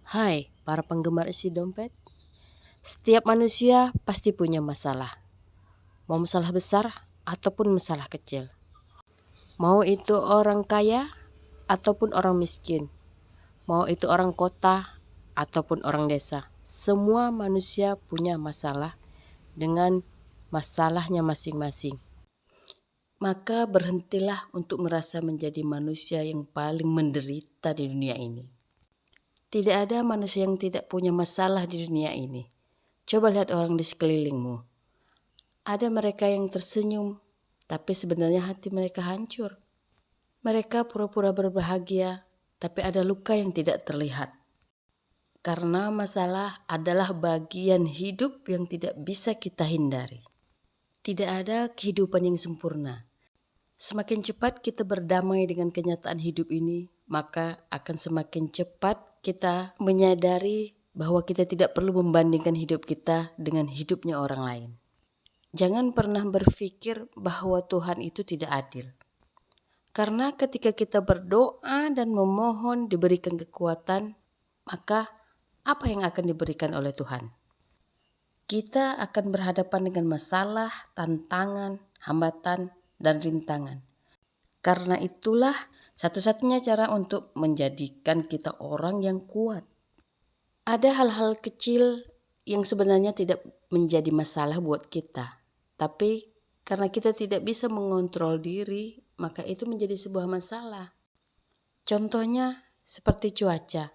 Hai, para penggemar isi dompet. Setiap manusia pasti punya masalah. Mau masalah besar ataupun masalah kecil. Mau itu orang kaya ataupun orang miskin. Mau itu orang kota ataupun orang desa. Semua manusia punya masalah dengan masalahnya masing-masing. Maka berhentilah untuk merasa menjadi manusia yang paling menderita di dunia ini. Tidak ada manusia yang tidak punya masalah di dunia ini. Coba lihat orang di sekelilingmu. Ada mereka yang tersenyum, tapi sebenarnya hati mereka hancur. Mereka pura-pura berbahagia, tapi ada luka yang tidak terlihat. Karena masalah adalah bagian hidup yang tidak bisa kita hindari. Tidak ada kehidupan yang sempurna. Semakin cepat kita berdamai dengan kenyataan hidup ini, maka akan semakin cepat kita menyadari bahwa kita tidak perlu membandingkan hidup kita dengan hidupnya orang lain. Jangan pernah berpikir bahwa Tuhan itu tidak adil. Karena ketika kita berdoa dan memohon diberikan kekuatan, maka apa yang akan diberikan oleh Tuhan? Kita akan berhadapan dengan masalah, tantangan, hambatan, dan rintangan. Karena itulah satu-satunya cara untuk menjadikan kita orang yang kuat. Ada hal-hal kecil yang sebenarnya tidak menjadi masalah buat kita. Tapi karena kita tidak bisa mengontrol diri, maka itu menjadi sebuah masalah. Contohnya seperti cuaca.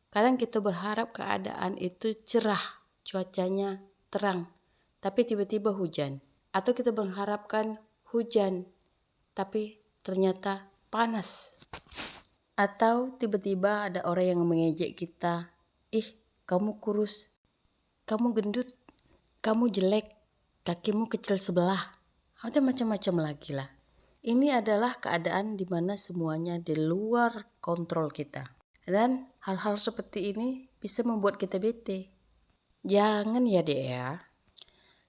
Kadang kita berharap keadaan itu cerah, cuacanya terang, tapi tiba-tiba hujan. Atau kita mengharapkan hujan, tapi ternyata panas. Atau tiba-tiba ada orang yang mengejek kita, "Ih, kamu kurus, kamu gendut, kamu jelek, kakimu kecil sebelah." Ada macam-macam lagi lah. Ini adalah keadaan di mana semuanya di luar kontrol kita. Dan hal-hal seperti ini bisa membuat kita bete. Jangan ya dek ya.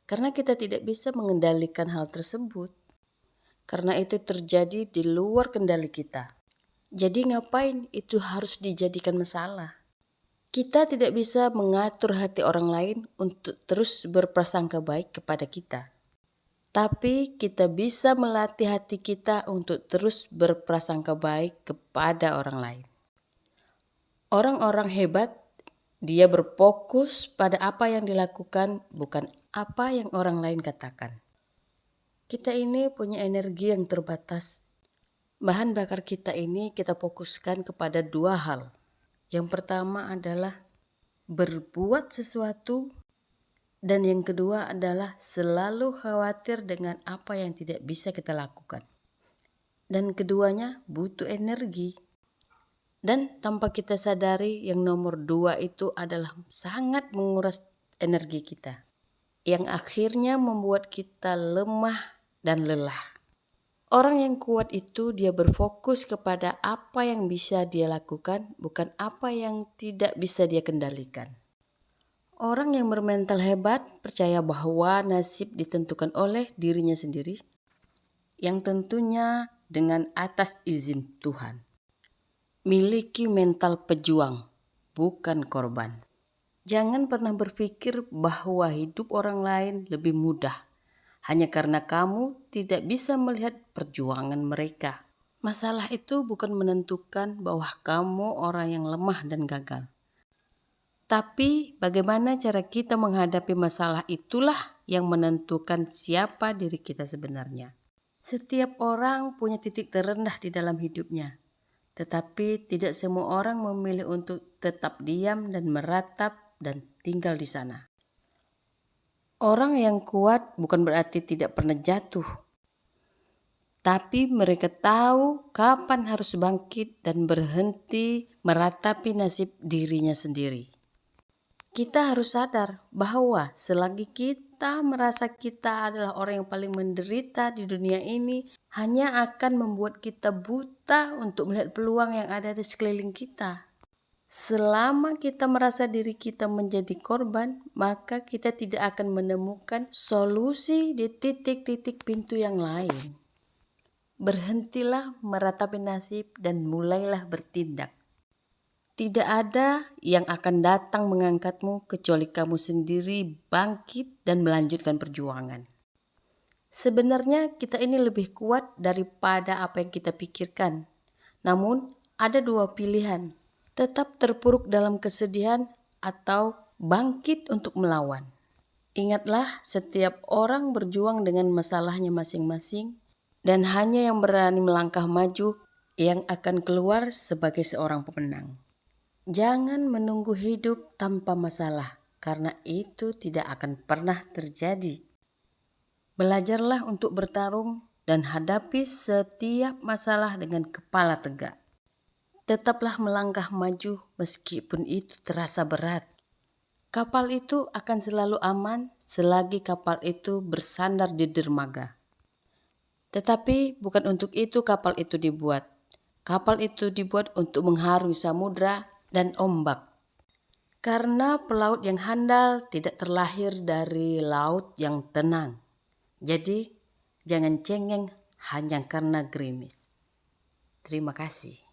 Karena kita tidak bisa mengendalikan hal tersebut. Karena itu terjadi di luar kendali kita. Jadi ngapain itu harus dijadikan masalah? Kita tidak bisa mengatur hati orang lain untuk terus berprasangka baik kepada kita. Tapi kita bisa melatih hati kita untuk terus berprasangka baik kepada orang lain. Orang-orang hebat, dia berfokus pada apa yang dilakukan, bukan apa yang orang lain katakan. Kita ini punya energi yang terbatas. Bahan bakar kita ini kita fokuskan kepada dua hal. Yang pertama adalah berbuat sesuatu, dan yang kedua adalah selalu khawatir dengan apa yang tidak bisa kita lakukan. Dan keduanya butuh energi. Dan tanpa kita sadari yang nomor dua itu adalah sangat menguras energi kita. Yang akhirnya membuat kita lemah dan lelah. Orang yang kuat itu dia berfokus kepada apa yang bisa dia lakukan, bukan apa yang tidak bisa dia kendalikan. Orang yang bermental hebat percaya bahwa nasib ditentukan oleh dirinya sendiri, yang tentunya dengan atas izin Tuhan. Miliki mental pejuang, bukan korban. Jangan pernah berpikir bahwa hidup orang lain lebih mudah hanya karena kamu tidak bisa melihat perjuangan mereka. Masalah itu bukan menentukan bahwa kamu orang yang lemah dan gagal. Tapi bagaimana cara kita menghadapi masalah itulah yang menentukan siapa diri kita sebenarnya. Setiap orang punya titik terendah di dalam hidupnya. Tetapi tidak semua orang memilih untuk tetap diam dan meratap dan tinggal di sana. Orang yang kuat bukan berarti tidak pernah jatuh. Tapi mereka tahu kapan harus bangkit dan berhenti meratapi nasib dirinya sendiri. Kita harus sadar bahwa selagi kita merasa kita adalah orang yang paling menderita di dunia ini, hanya akan membuat kita buta untuk melihat peluang yang ada di sekeliling kita. Selama kita merasa diri kita menjadi korban, maka kita tidak akan menemukan solusi di titik-titik pintu yang lain. Berhentilah meratapi nasib dan mulailah bertindak. Tidak ada yang akan datang mengangkatmu kecuali kamu sendiri bangkit dan melanjutkan perjuangan. Sebenarnya kita ini lebih kuat daripada apa yang kita pikirkan. Namun ada dua pilihan, tetap terpuruk dalam kesedihan atau bangkit untuk melawan. Ingatlah, setiap orang berjuang dengan masalahnya masing-masing dan hanya yang berani melangkah maju yang akan keluar sebagai seorang pemenang. Jangan menunggu hidup tanpa masalah, karena itu tidak akan pernah terjadi. Belajarlah untuk bertarung dan hadapi setiap masalah dengan kepala tegak. Tetaplah melangkah maju meskipun itu terasa berat. Kapal itu akan selalu aman selagi kapal itu bersandar di dermaga. Tetapi bukan untuk itu kapal itu dibuat. Kapal itu dibuat untuk mengharungi samudra dan ombak. Karena pelaut yang handal tidak terlahir dari laut yang tenang. Jadi jangan cengeng hanya karena gerimis. Terima kasih.